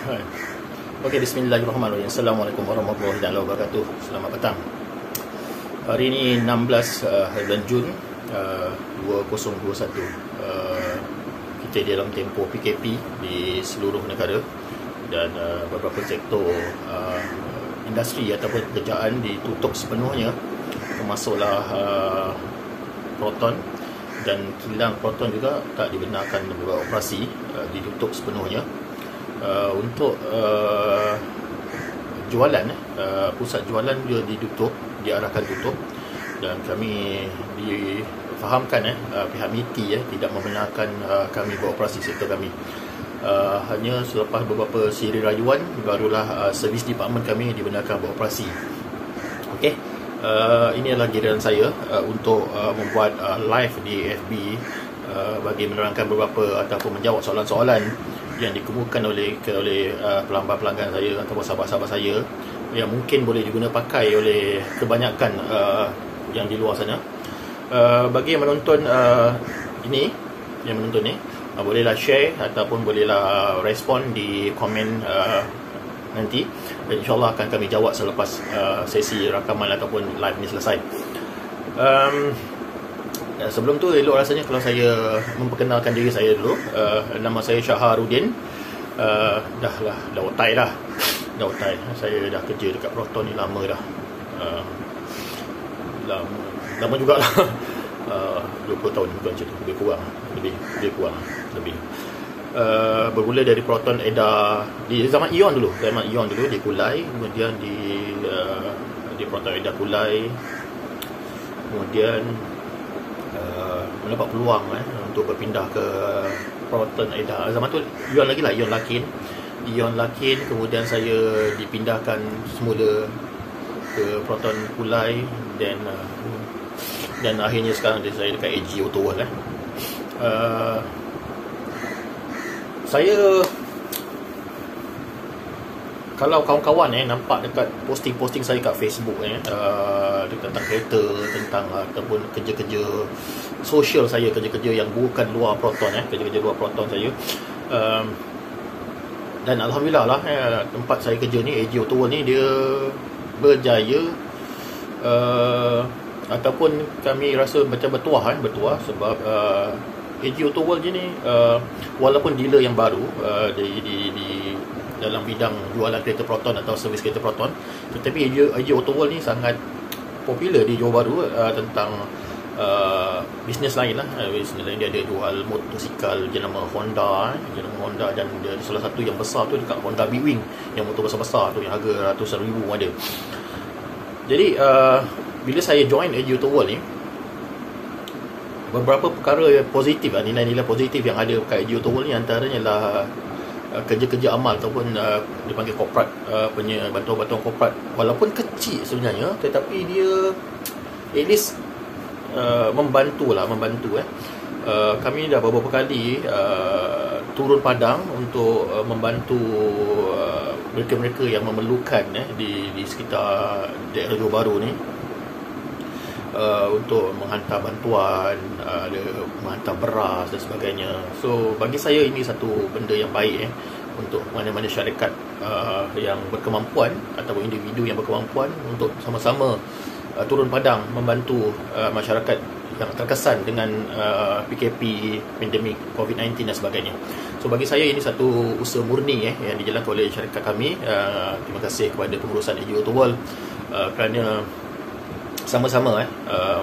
Okey, bismillahirrahmanirrahim. Assalamualaikum warahmatullahi wabarakatuh. Selamat petang. Hari ini 16 bulan Jun 2021. Kita di dalam tempoh PKP di seluruh negara dan beberapa sektor industri ataupun pekerjaan ditutup sepenuhnya, termasuklah Proton dan kilang Proton juga tak dibenarkan beroperasi, ditutup sepenuhnya. Untuk jualan, pusat jualan juga ditutup, diarahkan tutup, dan kami difahamkan pihak MITI tidak membenarkan kami beroperasi sektor kami. Hanya selepas beberapa siri rayuan barulah servis department kami dibenarkan beroperasi. Okey, ini adalah giliran saya untuk membuat live di FB bagi menerangkan beberapa ataupun menjawab soalan-soalan yang dikemukakan oleh pelanggan-pelanggan saya ataupun sahabat-sahabat saya yang mungkin boleh diguna pakai oleh kebanyakan yang di luar sana. Bagi yang menonton ini, bolehlah share ataupun bolehlah respon di komen nanti, dan insyaAllah akan kami jawab selepas sesi rakaman ataupun live ni selesai. Sebelum tu elok rasanya kalau saya memperkenalkan diri saya dulu. Nama saya Syaharuddin. Dah otai dah. Saya dah kerja dekat Proton ni lama dah. Lama jugalah. 20 tahun bukan macam tu, lebih kurang. Bermula dari Proton Eda di zaman Ion dulu di Kulai, kemudian di Proton Eda Kulai, kemudian mendapat peluang untuk berpindah ke Proton Eda. Zaman tu Ion Lakin, kemudian saya dipindahkan semula ke Proton Kulai, dan akhirnya sekarang saya dekat AG Ottawa. Saya, kalau kawan-kawan nampak dekat posting-posting saya kat Facebook tentang kereta, tentang ataupun kerja-kerja sosial saya, kerja-kerja yang bukan luar Proton, kerja-kerja luar Proton saya, dan alhamdulillah lah, tempat saya kerja ni, AG Ottawa ni, dia berjaya, ataupun kami rasa macam bertuah sebab AG Ottawa ni walaupun dealer yang baru di dalam bidang jualan kereta Proton atau servis kereta Proton, tetapi AG Ottawa ni sangat popular di Johor Bahru tentang bisnes lain lah. Bisnes lain dia ada jual motosikal jenama Honda, dan dia salah satu yang besar tu dekat Honda Big Wing, yang motor besar-besar tu yang harga ratusan ribu ada. Jadi bila saya join AG Ottawa ni, beberapa perkara yang positif, nilai-nilai positif yang ada kat AG Ottawa ni, antaranya lah kerja-kerja amal ataupun dipanggil korporat, punya bantuan-bantuan korporat, walaupun kecil sebenarnya, tetapi dia at least membantu. Kami dah beberapa kali turun padang untuk membantu mereka-mereka yang memerlukan di sekitar daerah Johor Bahru ni, untuk menghantar bantuan, menghantar beras dan sebagainya. So bagi saya ini satu benda yang baik untuk mana-mana syarikat yang berkemampuan ataupun individu yang berkemampuan untuk sama-sama turun padang membantu masyarakat yang terkesan dengan PKP, pandemik COVID-19 dan sebagainya. So bagi saya ini satu usaha murni yang dijalankan oleh syarikat kami. Terima kasih kepada pengurusan AG Ottawa kerana sama-sama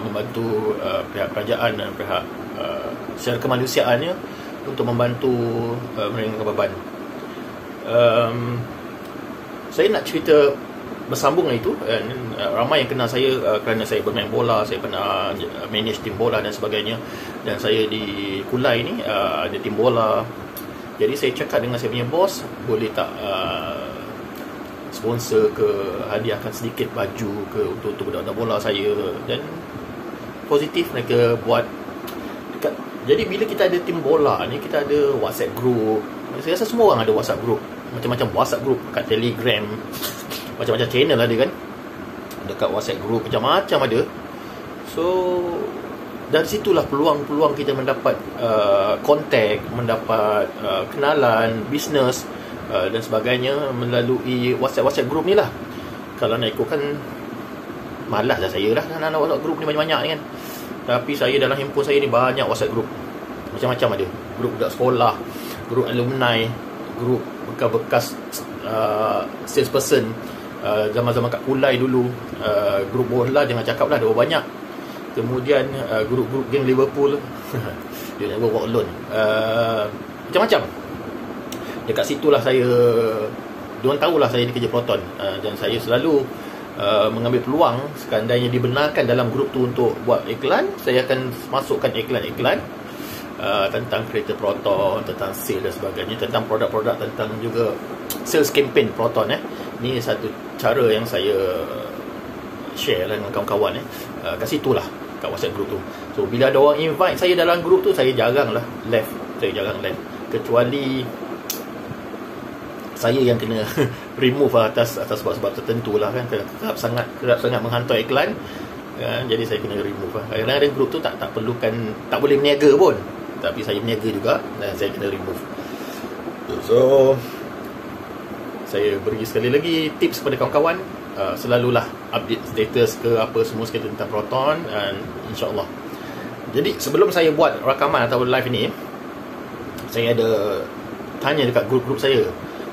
membantu pihak kerajaan dan pihak secara kemanusiaannya untuk membantu meringankan beban. Saya nak cerita bersambung dengan itu. Ramai yang kenal saya kerana saya bermain bola, saya pernah manage tim bola dan sebagainya, dan saya di Kulai ni ada tim bola. Jadi saya cakap dengan saya punya bos, boleh tak sponsor ke, hadiahkan sedikit baju ke untuk budak-budak bola saya, dan positif mereka buat dekat. Jadi bila kita ada tim bola ni, kita ada WhatsApp group. Saya rasa semua orang ada WhatsApp group, macam-macam WhatsApp group, kat Telegram, macam-macam channel ada kan, dekat WhatsApp group macam-macam ada. So dari situlah peluang-peluang kita mendapat kontak, mendapat kenalan, bisnes dan sebagainya melalui WhatsApp group ni lah. Kalau nak ikutkan, malas lah saya lah nak WhatsApp group ni banyak-banyak ni kan. Tapi saya dalam handphone saya ni banyak WhatsApp group, macam-macam ada. Grup budak sekolah, grup alumni, grup bekas-bekas salesperson, zaman-zaman kat Kulai dulu, grup bola jangan cakap lah, ada banyak. Kemudian grup-grup geng Liverpool dia nak work alone, macam-macam. Dekat situlah saya, diorang tahulah saya ni kerja Proton, dan saya selalu mengambil peluang. Sekandainya dibenarkan dalam grup tu untuk buat iklan, saya akan masukkan iklan-iklan tentang kereta Proton, tentang sale dan sebagainya, tentang produk-produk, tentang juga sales campaign Proton. Ni satu cara yang saya share lah dengan kawan-kawan kat situ lah, kat WhatsApp group tu. So bila ada orang invite saya dalam group tu, saya jarang lah left. Kecuali saya yang kena remove atas sebab-sebab tertentu lah kan, kerap sangat menghantar iklan kan, jadi saya kena remove lah. Kadang-kadang grup tu tak perlukan, tak boleh berniaga pun, tapi saya berniaga juga dan saya kena remove. So saya beri sekali lagi tips kepada kawan-kawan, selalulah update status ke apa semua sekali tentang Proton, dan insyaAllah. Jadi sebelum saya buat rakaman atau live ni, saya ada tanya dekat grup-grup saya,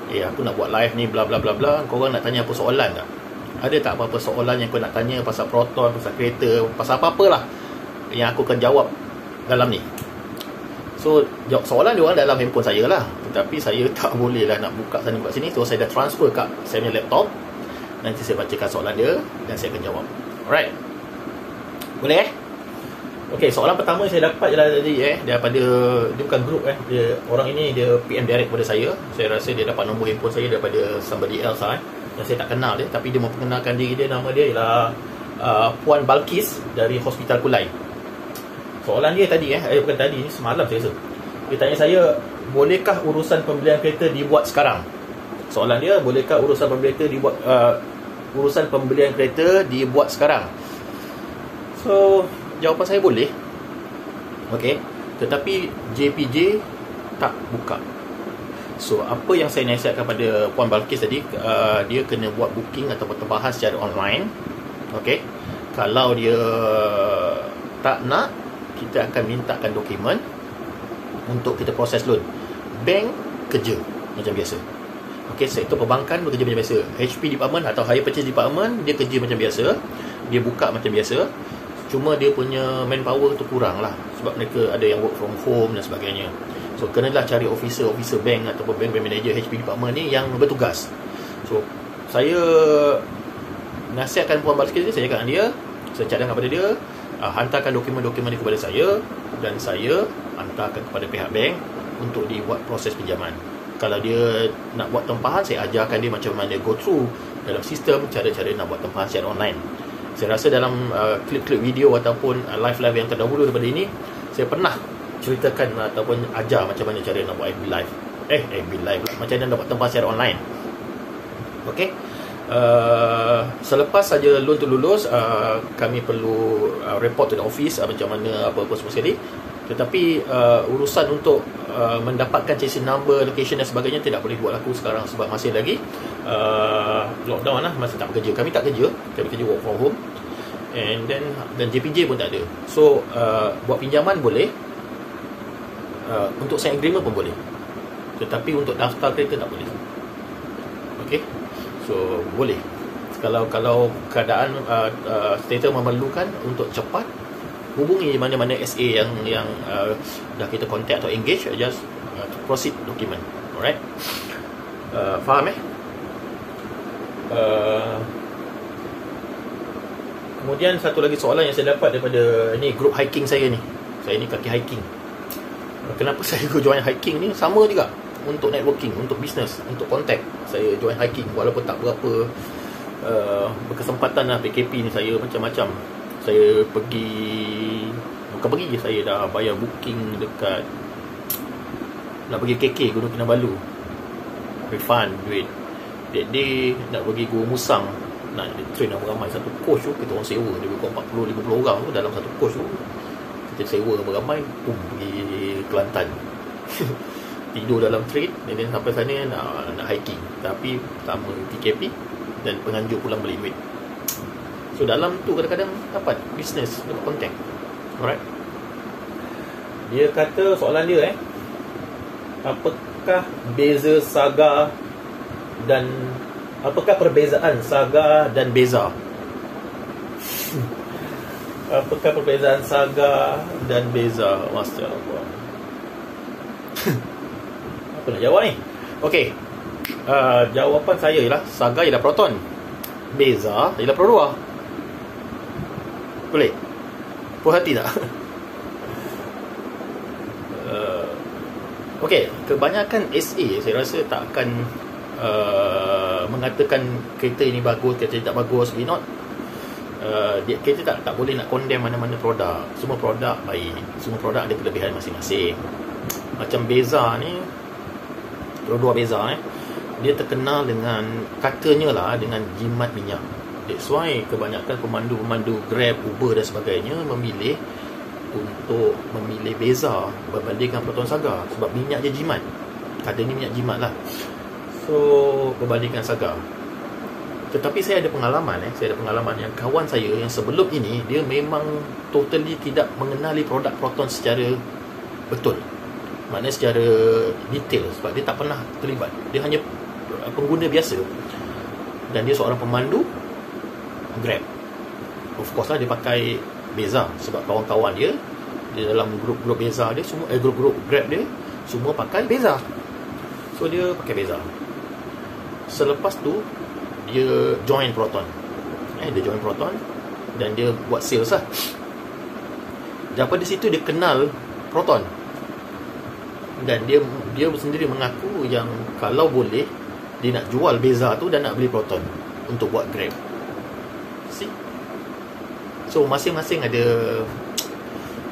aku nak buat live ni bla bla bla bla, korang nak tanya apa soalan tak? Ada tak apa-apa soalan yang kau nak tanya pasal Proton, pasal kereta, pasal apa-apalah yang aku akan jawab dalam ni. So jawab soalan dia orang dalam handphone saya lah, tetapi saya tak boleh lah nak buka sana buka sini. So saya dah transfer kat saya punya laptop, nanti saya bacakan soalan dia dan saya akan jawab. Alright, boleh Okay, soalan pertama saya dapat je lah tadi daripada, dia bukan grup dia, orang ini dia PM direct kepada saya. Saya rasa dia dapat nombor handphone saya daripada somebody else yang saya tak kenal dia, tapi dia mau perkenalkan diri dia. Nama dia ialah Puan Balkis dari Hospital Kulai. Soalan dia tadi bukan tadi, semalam saya rasa. Dia tanya saya, bolehkah urusan pembelian kereta dibuat sekarang? Soalan dia, bolehkah urusan pembelian kereta dibuat sekarang? So jawapan saya boleh. Okey, tetapi JPJ tak buka. So apa yang saya nasihatkan pada Puan Balkis tadi, dia kena buat booking atau pertemuan secara online. Okey, kalau dia tak nak, kita akan mintakan dokumen untuk kita proses loan. Bank kerja macam biasa. Okey, sektor perbankan bekerja macam biasa. HP department atau higher purchase department, dia kerja macam biasa, dia buka macam biasa. Cuma dia punya manpower tu kurang lah, sebab mereka ada yang work from home dan sebagainya. So kenalah cari officer bank ataupun bank manager HP department ni yang bertugas. So saya nasihatkan Puan Balkis ni, saya cakap dengan dia, saya cadangkan kepada dia, hantarkan dokumen-dokumen dia kepada saya, dan saya hantarkan kepada pihak bank untuk dibuat proses pinjaman. Kalau dia nak buat tempahan, saya ajarkan dia macam mana go through dalam sistem, cara-cara nak buat tempahan secara online. Saya rasa dalam klip-klip video ataupun live-live yang terdahulu daripada ini, saya pernah ceritakan ataupun ajar macam mana cara nak buat FB live. FB live lah, macam mana nak buat tempahan secara online. Okey. Selepas saja loan tu lulus, kami perlu report to the office macam mana apa-apa semua sekali. Tetapi urusan untuk mendapatkan chassis number, location dan sebagainya tidak boleh buat laku sekarang, sebab masih lagi lockdown lah, masih tak bekerja. Kami tak kerja, kami kerja work from home, dan JPJ pun tak ada. So buat pinjaman boleh, untuk sign agreement pun boleh, tetapi untuk daftar kereta tak boleh. Okey, so boleh kalau keadaan status memerlukan untuk cepat, hubungi mana-mana SA yang dah kita contact atau engage, just proceed document. Alright, faham kemudian satu lagi soalan yang saya dapat daripada ni grup hiking saya ni. Saya ni kaki hiking. Kenapa saya join hiking ni? Sama juga, untuk networking, untuk business, untuk contact. Saya join hiking walaupun tak berapa berkesempatan lah. PKP ni saya macam-macam. Saya saya dah bayar booking dekat, nak pergi KK, Gunung Kinabalu, refund duit. That day nak pergi Gua Musang, nak train ramai satu coach tu, kita orang sewa dia bukan 40-50 orang tu dalam satu coach tu. Kita sewa ramai-ramai pergi Kelantan. Tidur dalam train, Dan sampai sana nak hiking, tapi pertama PKP dan penganjur pulang balik duit. So dalam tu kadang-kadang dapat business, dapat contact. Alright. Dia kata soalan dia apakah beza Saga dan apakah perbezaan Saga dan Beza? Apakah perbezaan Saga dan Beza? Masya Allah. Apa nak jawab ni? Okey. Jawapan saya ialah Saga ialah proton, Beza ialah Pro 2. Boleh? Puas hati tak? Okey, kebanyakan SA saya rasa tak akan mengatakan kereta ini bagus, kereta ini tak bagus. We not kita tak boleh nak condemn mana-mana produk. Semua produk baik, semua produk ada kelebihan masing-masing. Macam Beza ni, Pro 2 Beza dia terkenal dengan, katanya lah, dengan jimat minyak. That's why kebanyakan pemandu-pemandu Grab, Uber dan sebagainya memilih Beza berbandingkan Proton Saga, sebab minyak dia jimat. Katanya minyak jimat lah. So berbandingkan Saga. Tetapi saya ada pengalaman yang kawan saya yang sebelum ini dia memang totally tidak mengenali produk Proton secara betul, maknanya secara detail, sebab dia tak pernah terlibat. Dia hanya pengguna biasa, dan dia seorang pemandu Grab. Of course lah dia pakai Beza, sebab kawan-kawan dia dalam grup-grup Beza dia semua, grup-grup Grab dia semua pakai Beza. So dia pakai Beza. Selepas tu dia join Proton. Dia join Proton dan dia buat sales lah. Daripada situ dia kenal Proton. Dan dia sendiri mengaku yang kalau boleh dia nak jual Beza tu dan nak beli Proton untuk buat Grab. See? So masing-masing ada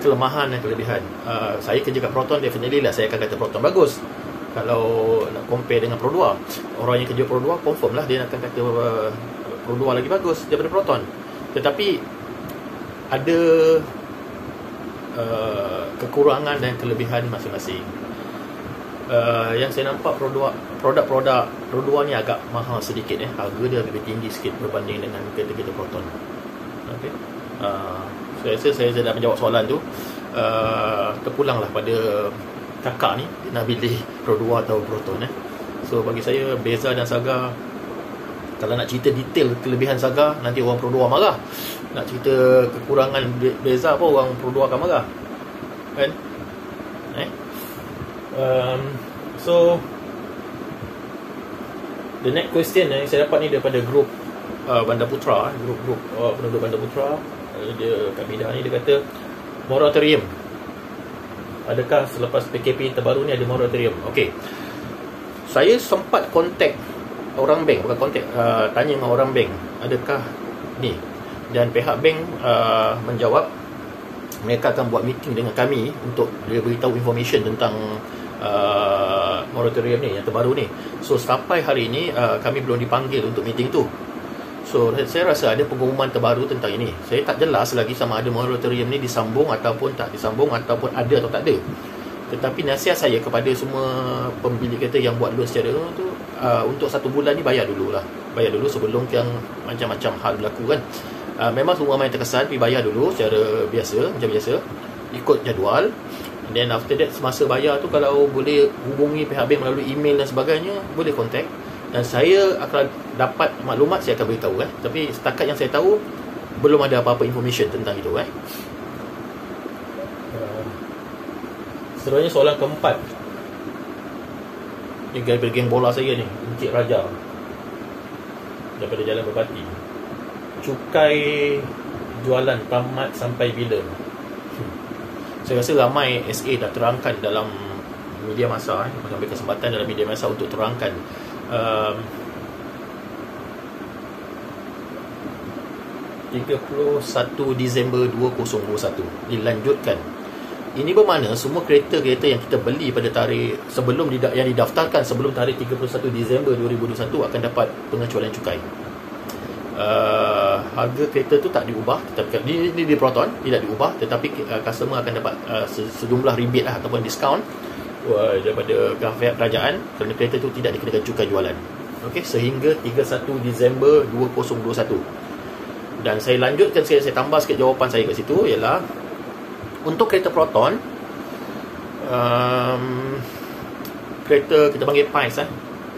kelemahan dan kelebihan. Saya kerja kat Proton, definitely lah saya akan kata Proton bagus. Kalau nak compare dengan Pro 2, orang yang kerja Pro 2 confirm lah dia akan kata Pro 2 lagi bagus daripada Proton. Tetapi ada kekurangan dan kelebihan masing-masing. Yang saya nampak produk-produk Pro 2 ni agak mahal sedikit. Harga dia lebih tinggi sikit berbanding dengan kereta-kereta Proton. Okay. Saya rasa saya dah menjawab soalan tu. Terpulanglah pada kakak ni, dia nak pilih Pro 2 atau Proton. So bagi saya Beza dan Saga, kalau nak cerita detail kelebihan Saga, nanti orang Pro 2 marah. Nak cerita kekurangan Beza pun orang Pro 2 akan marah, kan? So the next question yang saya dapat ni daripada grup Bandar Putra, grup penduduk Bandar Putra. Dia kat Midah ni, dia kata moratorium, adakah selepas PKP terbaru ni ada moratorium? Okey, saya sempat kontak orang bank, bukan kontak, tanya dengan orang bank adakah ni, dan pihak bank menjawab mereka akan buat meeting dengan kami untuk dia beritahu information tentang moratorium ni yang terbaru ni. So sampai hari ini kami belum dipanggil untuk meeting tu. So saya rasa ada pengumuman terbaru tentang ini. Saya tak jelas lagi sama ada moratorium ni disambung ataupun tak disambung, ataupun ada atau tak ada. Tetapi nasihat saya kepada semua pemilik kereta yang buat loan secara tu, untuk 1 bulan ni bayar dulu sebelum yang macam-macam hal berlaku, kan. Memang semua main terkesan, tapi bayar dulu secara biasa, macam biasa, ikut jadual. Then after that, semasa bayar tu, kalau boleh hubungi pihak bank melalui email dan sebagainya, boleh contact. Dan saya akan dapat maklumat, saya akan beritahu. Tapi setakat yang saya tahu, belum ada apa-apa information tentang itu. Seterusnya soalan keempat. Ini daripada geng bola saya ni, Encik Raja, daripada Jalan Berbati. Cukai jualan tamat sampai bila? Saya rasa ramai SA dah terangkan dalam media masa, mengambil kesempatan dalam media masa untuk terangkan. 31 Disember 2021 dilanjutkan. Ini bermakna semua kereta-kereta yang kita beli pada tarikh sebelum yang didaftarkan sebelum tarikh 31 Disember 2021 akan dapat pengecualian cukai. Harga kereta tu tak diubah, tetapi di Proton tidak diubah, tetapi customer akan dapat sejumlah rebate lah, ataupun diskaun daripada pihak kerajaan kerana kereta itu tidak dikenakan cukai jualan. Okey, sehingga 31 Disember 2021. Dan saya lanjutkan, saya tambah sikit jawapan saya kat situ, ialah untuk kereta Proton, kereta kita panggil PIES,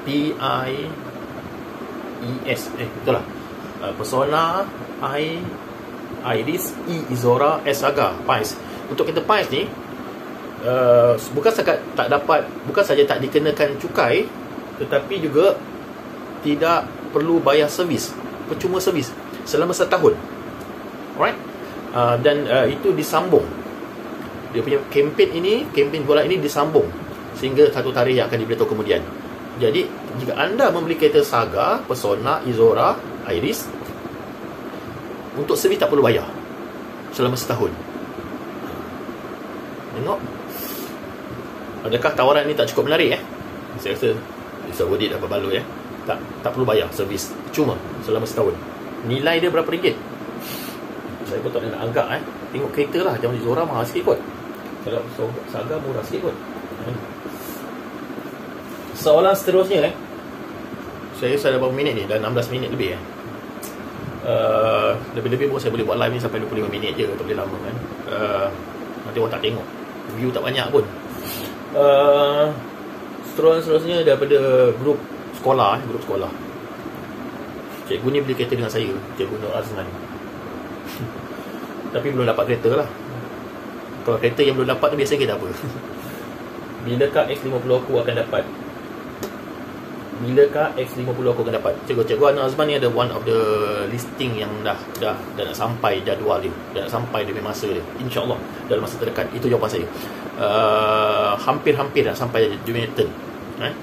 P-I-E-S, betul lah, Persona, Iris, Izora, S Saga, PIES. Untuk kereta PIES ni, bukan saja tak dikenakan cukai, tetapi juga tidak perlu bayar servis, percuma servis selama setahun. Alright. Dan itu disambung, dia punya kempen jualan ini disambung sehingga satu tarikh yang akan diberitahu kemudian. Jadi jika anda membeli kereta Saga, Persona, Izora, Iris, untuk servis tak perlu bayar selama setahun. Tengok, adakah tawaran ni tak cukup menarik? Saya rasa it's worth it, apa balut tak perlu bayar servis, cuma selama setahun. Nilai dia berapa ringgit? Saya pun tak nak agak tengok kereta lah. Macam Izora mahal sikit kot, kalau Saga murah sikit kot. Soalan seterusnya saya ada berapa minit ni? Dah 16 minit lebih lebih-lebih pun saya boleh buat live ni sampai 25 minit je, tak boleh lama kan. Nanti orang tak tengok, view tak banyak pun. Seterusnya daripada grup sekolah. Cikgu ni beli kereta dengan saya, Cikgu Nur Azman. Tapi belum dapat kereta lah. Kalau kereta yang belum dapat tu biasanya kita apa? Bilakah X50 aku akan dapat? Cikgu Nur Azman ni ada one of the listing yang dah nak sampai jadual dia, dah nak sampai dia masa dia, InsyaAllah dalam masa terdekat. Itu jawapan saya. Hampir-hampir dah sampai Jumiatan.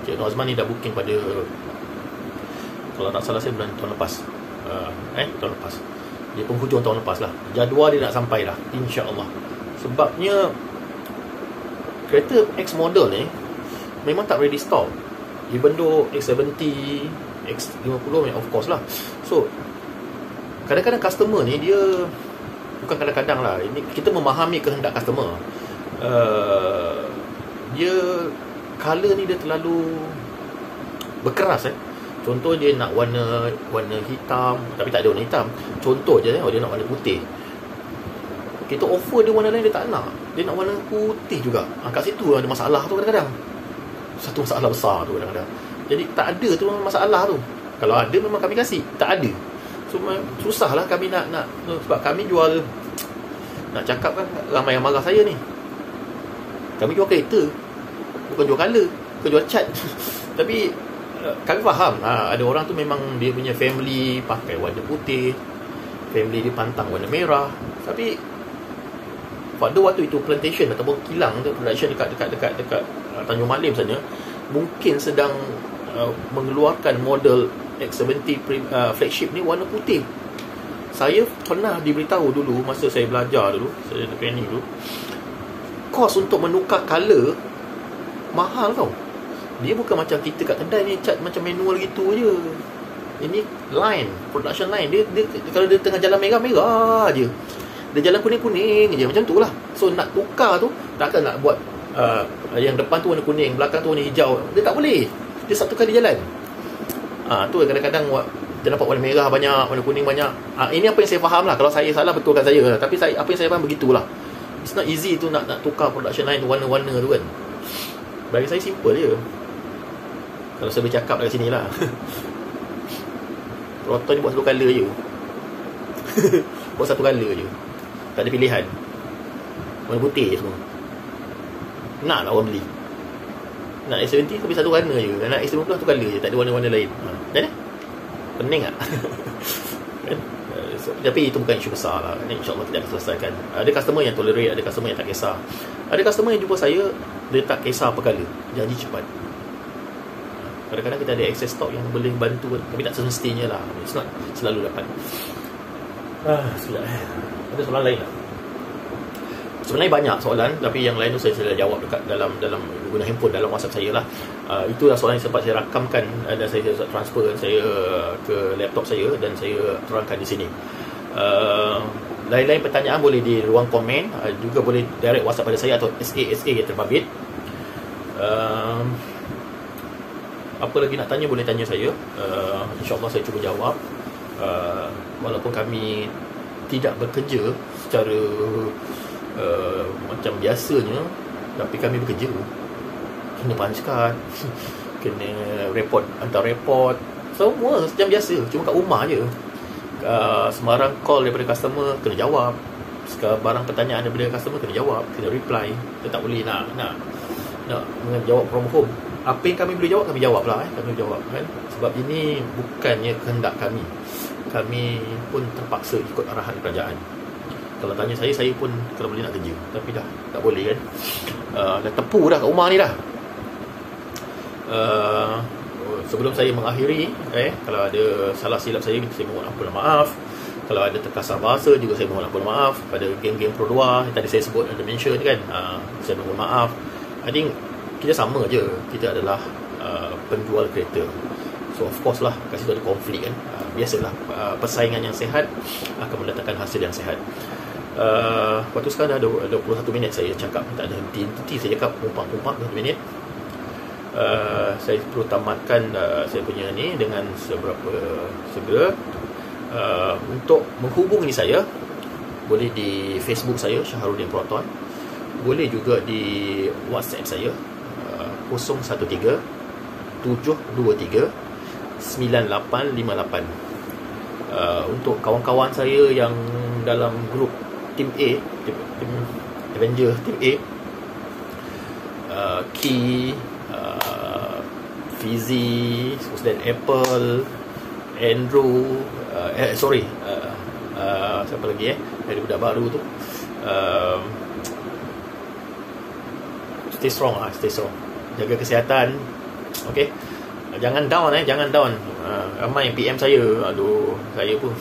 Cikgu Nur Azman ni dah booking pada, kalau tak salah saya bulan tahun lepas, tahun lepas, dia penghujung tahun lepas lah, jadual dia nak sampai lah, InsyaAllah. Sebabnya kereta X model ni memang tak ready stock, even though X70, X50 of course lah. So kadang-kadang customer ni dia, bukan kadang-kadang lah, ini kita memahami kehendak customer. Dia color ni dia terlalu berkeras. Contoh dia nak warna hitam, tapi tak ada warna hitam. Contoh je, dia nak warna putih, kita offer dia warna lain, dia tak nak, dia nak warna putih juga. Kat situ ada masalah tu kadang-kadang. Satu masalah besar tu kadang-kadang. Jadi tak ada tu masalah tu. Kalau ada memang kami kasih, tak ada. So susah lah kami nak sebab kami jual, nak cakap kan ramai yang marah saya ni, kami jual kereta, bukan jual color, bukan jual cat. Tapi kami faham, ada orang tu memang dia punya family pakai warna putih, family dia pantang warna merah. Tapi pada waktu itu plantation ataupun kilang tu, production dekat Tanjung Malim sana, mungkin sedang mengeluarkan model X70 flagship ni warna putih. Saya pernah diberitahu dulu masa saya belajar dulu, saya training dulu, kos untuk menukar color mahal tau. Dia bukan macam kita kat kedai ni cat macam manual gitu je. Ini line, production line. Dia kalau dia tengah jalan merah je, dia jalan kuning je, macam tu lah. So nak tukar tu, takkan nak buat yang depan tu warna kuning, belakang tu warna hijau. Dia tak boleh, dia satu kali jalan. Tu kadang-kadang dia dapat warna merah banyak, warna kuning banyak. Ini apa yang saya faham lah. Kalau saya salah, betulkan saya. Tapi apa yang saya faham begitulah. It's not easy tu nak tukar production line tu, warna-warna tu kan. Bagi saya simple je, kalau saya bercakap dekat sini lah. Proton ni buat satu color je. Buat satu color je, tak ada pilihan, warna putih je semua. Nak lah orang beli, nak X70 tapi satu warna je, nak X50 satu color je, tak ada warna-warna lain. Jadi pening tak? Tapi itu bukan isu besar lah, InsyaAllah tidak diselesaikan. Ada customer yang tolerate, ada customer yang tak kisah. Ada customer yang jumpa saya, dia tak kisah apa color, janji cepat. Kadang-kadang kita ada access stock yang boleh bantu, tapi tak semestinya lah, it's not selalu dapat. Sudah. Ada soalan lain tak? Sebenarnya banyak soalan, tapi yang lain tu saya sudah jawab dekat dalam guna handphone, dalam WhatsApp saya lah. Itulah soalan yang sempat saya rakamkan dan saya transfer saya ke laptop saya dan saya terangkan di sini. Lain-lain pertanyaan boleh di ruang komen, juga boleh direct WhatsApp pada saya atau SA yang terbabit. Apa lagi nak tanya, boleh tanya saya. InsyaAllah saya cuba jawab. Walaupun kami tidak bekerja secara macam biasanya, tapi kami bekerja. Kena punch card, kena report, hantar report, semua macam biasa. Cuma kat rumah je. Sembarang call daripada customer kena jawab. Barang pertanyaan daripada customer kena jawab, kena reply. Kita tak boleh nak jawab from home. Apa yang kami boleh jawab, kami jawab lah. Kami jawab kan. Sebab ini bukannya kehendak kami. Kami pun terpaksa ikut arahan kerajaan. Kalau tanya saya pun kalau boleh nak kerja. Tapi dah tak boleh kan. Dah tepu dah kat rumah ni dah. Sebelum saya mengakhiri, kalau ada salah silap saya mohon ampun dan maaf. Kalau ada terkasar bahasa juga saya mohon ampun dan maaf. Pada geng-geng Pro 2 yang tadi saya sebut, ada mention kan, saya mohon maaf. I think kita sama je. Kita adalah penjual kereta. So of course lah, kat situ ada konflik kan. Biasalah, persaingan yang sihat akan mendatangkan hasil yang sihat. Waktu sekarang dah 21 minit saya cakap, tak ada henti-henti saya cakap, pumpak 21 minit. Saya perlu tamatkan saya punya ni dengan seberapa segera. Untuk menghubungi saya, boleh di Facebook saya, Syahrudin Proton. Boleh juga di WhatsApp saya, 013 723 9858. Untuk kawan-kawan saya yang dalam grup Tim A, Tim Avenger Tim A, Key, Fizi, dan Apple, Andrew, siapa lagi dari budak baru tu, stay strong. Jaga kesihatan. Okay, jangan down. Ramai yang PM saya, saya pun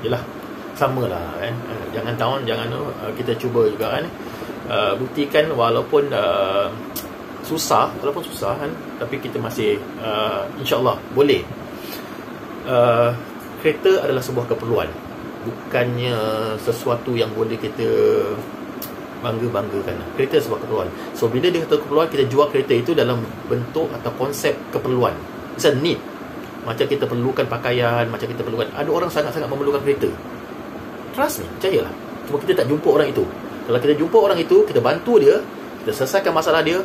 yelah, sama lah kan. Jangan down, kita cuba juga kan. Buktikan walaupun susah kan, tapi kita masih insyaAllah boleh. Kereta adalah sebuah keperluan, bukannya sesuatu yang boleh kita bangga-banggakan. Kereta sebuah keperluan. So bila dia kata keperluan, kita jual kereta itu dalam bentuk atau konsep keperluan. It's a need. Macam kita perlukan pakaian, macam kita perlukan, ada orang sangat-sangat memerlukan kereta. Trust me, percayalah. Cuma kita tak jumpa orang itu. Kalau kita jumpa orang itu, kita bantu dia, kita selesaikan masalah dia,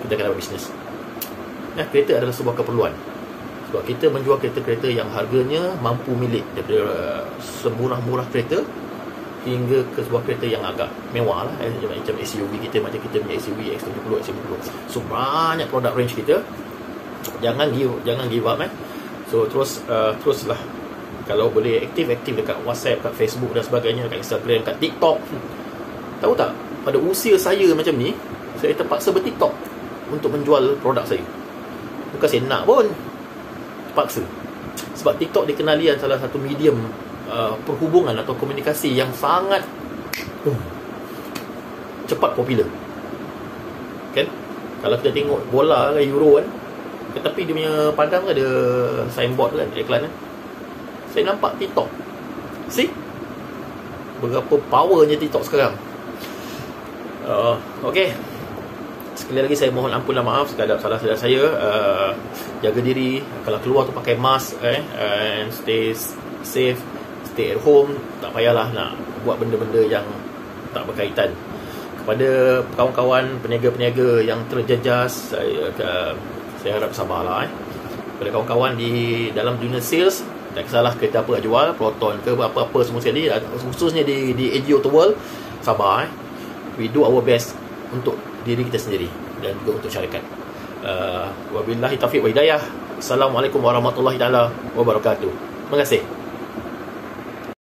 kita akan dapat bisnes. Kereta adalah sebuah keperluan. Sebab kita menjual kereta-kereta yang harganya mampu milik, daripada semurah-murah kereta hingga ke sebuah kereta yang agak mewah lah, macam SUV kita, macam kita punya SUV X70, X50. So banyak produk range kita. Jangan give up. So teruslah. Kalau boleh aktif dekat WhatsApp, kat Facebook dan sebagainya, kat Instagram, kat TikTok. Tahu tak, pada usia saya macam ni, saya terpaksa ber-TikTok untuk menjual produk saya. Bukan saya nak pun, terpaksa. Sebab TikTok dikenali yang salah satu medium perhubungan atau komunikasi yang sangat cepat popular kan. Kalau kita tengok bola kan, Euro kan, tapi dia punya padang ada signboard kan, iklan kan. Saya nampak TikTok. See berapa powernya TikTok sekarang. Okay, sekali lagi saya mohon ampun dan maaf sekadar salah silap saya. Jaga diri, kalau keluar tu pakai mask, and stay safe, stay at home. Tak payahlah nak buat benda-benda yang tak berkaitan. Kepada kawan-kawan peniaga-peniaga yang terjejas, saya harap sabarlah. Kepada kawan-kawan di dalam dunia sales, tak kisahlah kereta apa nak jual, Proton ke apa-apa semua sekali, khususnya di AG Auto World, sabar. We do our best untuk diri kita sendiri dan juga untuk syarikat. Wabillahi taufiq wa hidayah. Assalamualaikum warahmatullahi taala wabarakatuh. Terima kasih.